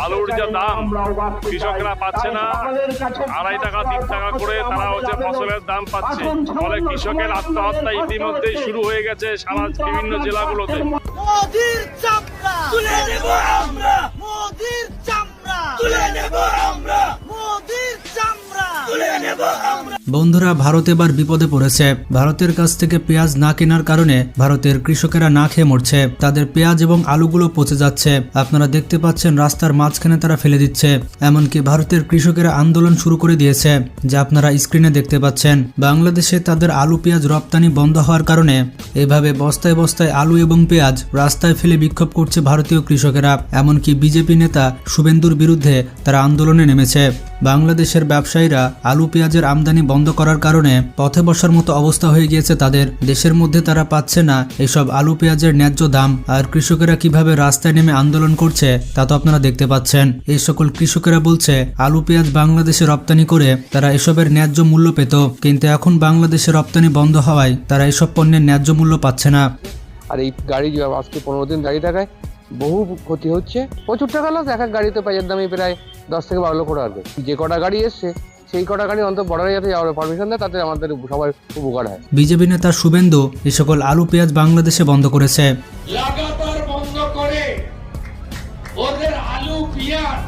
আলুর যে দাম কৃষকরা পাচ্ছে না, 2.5 টাকা 3 টাকা করে তারা ফসলের দাম পাচ্ছে। ফলে কৃষকের আত্মহত্যা ইতিমধ্যেই শুরু হয়ে গেছে সারা বিভিন্ন জেলাগুলোতে। মোদির চামড়া তুলে নেব আমরা, মোদির চামড়া তুলে নেব আমরা, মোদির চামড়া তুলে নেব আমরা। বন্ধুরা, ভারত এবার বিপদে পড়েছে। ভারতের কাছ থেকে পেঁয়াজ না কেনার কারণে ভারতের কৃষকেরা না খেয়ে মরছে। তাদের পেঁয়াজ এবং আলুগুলো পচে যাচ্ছে। আপনারা দেখতে পাচ্ছেন রাস্তার মাঝখানে তারা ফেলে দিচ্ছে। এমনকি ভারতের কৃষকেরা আন্দোলন শুরু করে দিয়েছে, যা আপনারা স্ক্রিনে দেখতে পাচ্ছেন। বাংলাদেশে তাদের আলু পেঁয়াজ রপ্তানি বন্ধ হওয়ার কারণে এভাবে বস্তায় বস্তায় আলু এবং পেঁয়াজ রাস্তায় ফেলে বিক্ষোভ করছে ভারতীয় কৃষকেরা। এমনকি বিজেপি নেতা শুভেন্দুর বিরুদ্ধে তারা আন্দোলনে নেমেছে। বাংলাদেশের ব্যবসায়ীরা আলু পেঁয়াজের আমদানি বন্ধ করার কারণে পথে বসার মতো অবস্থা হয়ে গিয়েছে তাদের। দেশের মধ্যে তারা পাচ্ছে না এসব আলু পেঁয়াজের ন্যায্য দাম। আর কৃষকেরা কিভাবে রাস্তায় নেমে আন্দোলন করছে তা তো আপনারা দেখতে পাচ্ছেন। এই সকল কৃষকেরা বলছে আলু পেঁয়াজ বাংলাদেশে রপ্তানি করে তারা এসবের ন্যায্য মূল্য পেত, কিন্তু এখন বাংলাদেশে রপ্তানি বন্ধ হওয়ায় তারা এসব পণ্যের ন্যায্য মূল্য পাচ্ছে না। আর এই গাড়ি আজকে 15 দিন দাঁড়িয়ে থাকায় বহু ক্ষতি হচ্ছে, প্রচুর টাকা লস। এক এক গাড়িতে পেঁয়াজের দামই প্রায় 10 থেকে 12 লক্ষ টাকা। যে কটা গাড়ি এসছে সেই কটা গাড়ি অন্তত বর্ডারে যাতে যাওয়ার পারমিশন দেয়, তাতে আমাদের সবার উপকার হয়। বিজেপি নেতা শুভেন্দু এই সকল আলু পেঁয়াজ বাংলাদেশে বন্ধ করেছে। লাগাতার বন্ধ করে ওদের আলু পেঁয়াজ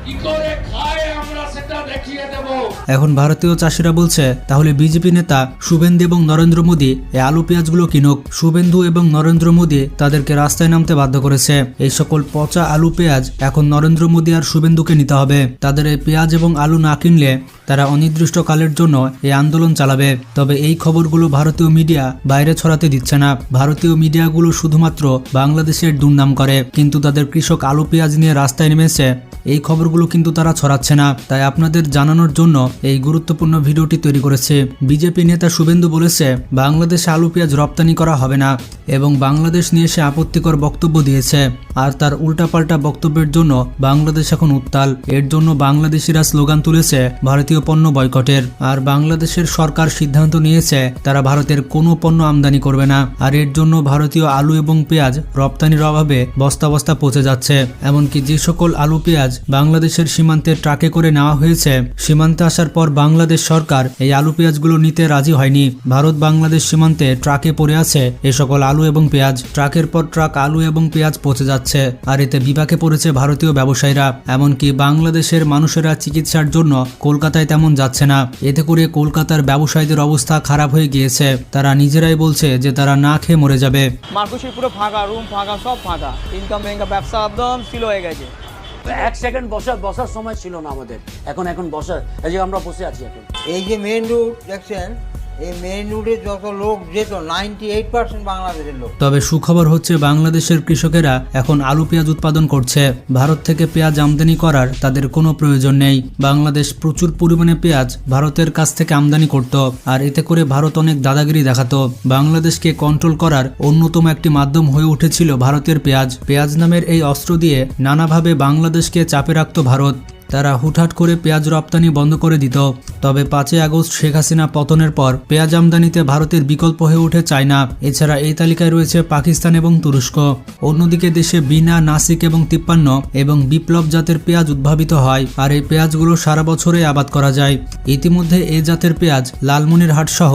কি করে খায় আমরা সেটা দেখিয়ে দেব। এখন ভারতীয় চাষিরা বলছে তাহলে বিজেপি নেতা শুভেন্দু এবং নরেন্দ্র মোদী এই আলু পেঁয়াজগুলো কিনুক। শুভেন্দু এবং নরেন্দ্র মোদী তাদেরকে রাস্তায় নামতে বাধ্য করেছে। এই সকল পচা আলু পেঁয়াজ এখন নরেন্দ্র মোদী আর শুভেন্দুকে নিতে হবে। তাদের এই পেঁয়াজ এবং আলু না কিনলে তারা অনির্দিষ্টকালের জন্য এই আন্দোলন চালাবে। তবে এই খবরগুলো ভারতীয় মিডিয়া বাইরে ছড়াতে দিচ্ছে না। ভারতীয় মিডিয়াগুলো শুধুমাত্র বাংলাদেশের দুর্নাম করে, কিন্তু তাদের কৃষক আলু পেঁয়াজ নিয়ে রাস্তায় নেমেছে এই খবরগুলো কিন্তু তারা ছড়াচ্ছে না। তাই আপনাদের জানানোর জন্য এই গুরুত্বপূর্ণ ভিডিওটি তৈরি করেছে। বিজেপি নেতা শুভেন্দু বলেছে বাংলাদেশে আলু পেঁয়াজ রপ্তানি করা হবে না এবং বাংলাদেশ নিয়ে সে আপত্তিকর বক্তব্য দিয়েছে। আর তার উল্টাপাল্টা বক্তব্যের জন্য বাংলাদেশ এখন উত্তাল। এর জন্য বাংলাদেশিরা স্লোগান তুলেছে ভারতীয় পণ্য বয়কটের। আর বাংলাদেশের সরকার সিদ্ধান্ত নিয়েছে তারা ভারতের কোনো পণ্য আমদানি করবে না। আর এর জন্য ভারতীয় আলু এবং পেঁয়াজ রপ্তানির অভাবে বস্তা বস্তা পচে যাচ্ছে। এমনকি যে সকল আলু পেঁয়াজ বাংলাদেশের সীমান্তে ট্রাকে করে নেওয়া হয়েছে, সীমান্তে আসার পর বাংলাদেশ সরকার এই আলু পেঁয়াজগুলো নিতে রাজি হয়নি। ভারত বাংলাদেশ সীমান্তে ট্রাকে পড়ে আছে এই সকল আলু এবং পেঁয়াজ। ট্রাকের পর ট্রাক আলু এবং পেঁয়াজ পচে যাচ্ছে। আর এতে বিপাকে পড়েছে ভারতীয় ব্যবসায়ীরা। এমনকি বাংলাদেশের মানুষেরা চিকিৎসার জন্য কলকাতায় তেমন যাচ্ছে না। এতে করে কলকাতার ব্যবসায়ীদের অবস্থা খারাপ হয়ে গিয়েছে। তারা নিজেরাই বলছে যে তারা না খেয়ে মরে যাবে। মার্কুশি পুরো ফাঁকা, রুম ফাঁকা, সব ফাঁকা। ইনকাম ব্যবসা একদম স্লো হয়ে গেছে। এক সেকেন্ড বসার সময় ছিল না আমাদের। এখন বসার, এই যে আমরা বসে আছি এখন। এই যে মেইন রুট দেখছেন, এই মেইন রুটে যত লোক যেত 98% বাংলাদেশের লোক। তবে সুখবর হচ্ছে বাংলাদেশের কৃষকেরা এখন আলু পেঁয়াজ উৎপাদন করছে। ভারত থেকে পেঁয়াজ আমদানি করার তাদের কোনো প্রয়োজন নেই। বাংলাদেশ প্রচুর পরিমাণে পেঁয়াজ ভারতের কাছ থেকে আমদানি করত। আর এতে করে ভারত অনেক দাদাগিরি দেখাতো। বাংলাদেশকে কন্ট্রোল করার অন্যতম একটি মাধ্যম হয়ে উঠেছিল ভারতের পেঁয়াজ। পেঁয়াজ নামের এই অস্ত্র দিয়ে নানাভাবে বাংলাদেশকে চাপে রাখত ভারত। তারা হুটহাট করে পেঁয়াজ রপ্তানি বন্ধ করে দিত। তবে 5 আগস্ট শেখ হাসিনা পতনের পর পেঁয়াজ আমদানিতে ভারতের বিকল্প হয়ে উঠে চায়না। এছাড়া এই তালিকায় রয়েছে পাকিস্তান এবং তুরস্ক। অন্যদিকে দেশে বিনা, নাসিক এবং 53 এবং বিপ্লব জাতের পেঁয়াজ উদ্ভাবিত হয়। আর এই পেঁয়াজগুলো সারা বছরে আবাদ করা যায়। ইতিমধ্যে এই জাতের পেঁয়াজ লালমনিরহাট সহ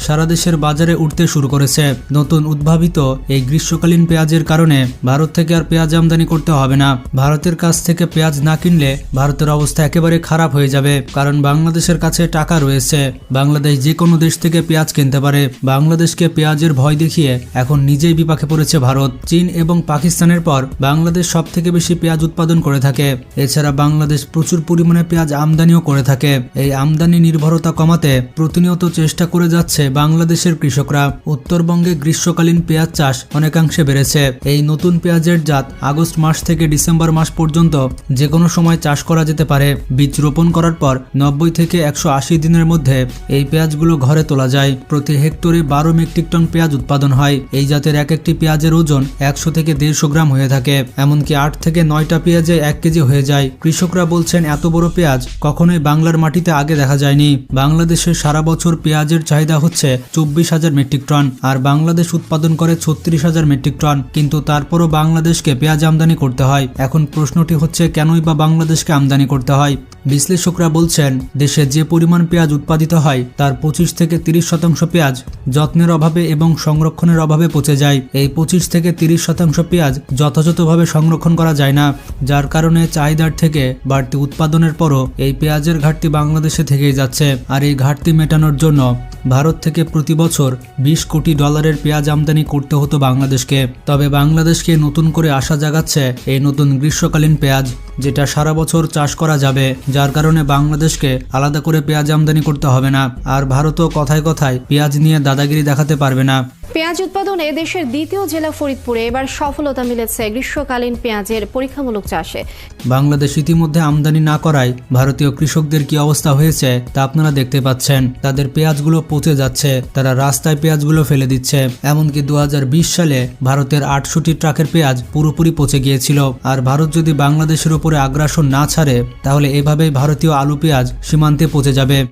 সারা দেশের বাজারে উঠতে শুরু করেছে। নতুন উদ্ভাবিত এই গ্রীষ্মকালীন পেঁয়াজের কারণে ভারত থেকে আর পেঁয়াজ আমদানি করতে হবে না। ভারতের কাছ থেকে পেঁয়াজ না কিনলে ভারতের অবস্থা একেবারে খারাপ হয়ে যাবে। কারণ বাংলাদেশের কাছে টাকা রয়েছে। বাংলাদেশ যে কোনো দেশ থেকে পেঁয়াজ কিনতে পারে। বাংলাদেশকে পেঁয়াজের ভয় দেখিয়ে এখন নিজেই বিপাকে পড়েছে ভারত। চীন এবং পাকিস্তানের পর বাংলাদেশ সব থেকে বেশি পেঁয়াজ উৎপাদন করে থাকে। এছাড়া বাংলাদেশ প্রচুর পরিমাণে পেঁয়াজ আমদানিও করে থাকে। এই আমদানি নির্ভরতা কমাতে প্রতিনিয়ত চেষ্টা করে যাচ্ছে বাংলাদেশের কৃষকরা। উত্তরবঙ্গে গ্রীষ্মকালীন পেঁয়াজ চাষ অনেকাংশে বেড়েছে। এই নতুন পেঁয়াজের জাত আগস্ট মাস থেকে ডিসেম্বর মাস পর্যন্ত যে কোনো সময় চাষ করা যেতে পারে। বীজ রোপণ করার পর 90 থেকে 180 দিনের মধ্যে এই পেঁয়াজগুলো ঘরে তোলা যায়। প্রতি হেক্টরে 12 মেট্রিক টন পেঁয়াজ উৎপাদন হয়। এই জাতের এক একটি পেঁয়াজের ওজন 100 থেকে 150 গ্রাম হয়ে থাকে। এমনকি 8 থেকে 9টা পেঁয়াজে 1 কেজি হয়ে যায়। কৃষকরা বলছেন এত বড় পেঁয়াজ কখনোই বাংলার মাটিতে আগে দেখা যায়নি। বাংলাদেশে সারা বছর পেঁয়াজের চাহিদা হচ্ছে হচ্ছে 24,000 মেট্রিক টন, আর বাংলাদেশ উৎপাদন করে 36,000 মেট্রিক টন। কিন্তু তারপরও বাংলাদেশকে পেঁয়াজ আমদানি করতে হয়। এখন প্রশ্নটি হচ্ছে কেনই বা বাংলাদেশকে আমদানি করতে হয়? বিশ্লেষকরা বলছেন, দেশে যে পরিমাণ পেঁয়াজ উৎপাদিত হয় তার 25 থেকে 30% পেঁয়াজ যত্নের অভাবে এবং সংরক্ষণের অভাবে পচে যায়। এই 25 থেকে 30% পেঁয়াজ যথাযথভাবে সংরক্ষণ করা যায় না, যার কারণে চাহিদার থেকে বাড়তি উৎপাদনের পরও এই পেঁয়াজের ঘাটতি বাংলাদেশে থেকেই যাচ্ছে। আর এই ঘাটতি মেটানোর জন্য ভারত থেকে প্রতি বছর $20 কোটি পেঁয়াজ আমদানি করতে হতো বাংলাদেশকে। তবে বাংলাদেশকে নতুন করে আশা জাগাচ্ছে এই নতুন গ্রীষ্মকালীন পেঁয়াজ, যেটা সারা বছর চাষ করা যাবে, যার কারণে বাংলাদেশকে আলাদা করে পেঁয়াজ আমদানি করতে হবে না। আর ভারতও কথায় কথায় পেঁয়াজ নিয়ে দাদাগিরি দেখাতে পারবে না। পেঁয়াজ উৎপাদনে দেশের দ্বিতীয় জেলা ফরিদপুরে এবার সফলতা মিলেছে গ্রীষ্মকালীন পেঁয়াজের পরীক্ষামূলক চাষে। বাংলাদেশ ইতিমধ্যে আমদানি না করায় ভারতীয় কৃষকদের কি অবস্থা হয়েছে তা আপনারা দেখতে পাচ্ছেন। তাদের পেঁয়াজগুলো পচে যাচ্ছে, তারা রাস্তায় পেঁয়াজগুলো ফেলে দিচ্ছে। এমনকি 2020 সালে ভারতের 68 ট্রাকের পেঁয়াজ পুরোপুরি পচে গিয়েছিল। আর ভারত যদি বাংলাদেশের উপরে আগ্রাসন না ছাড়ে তাহলে এভাবেই ভারতীয় আলু পেঁয়াজ সীমান্তে পচে যাবে।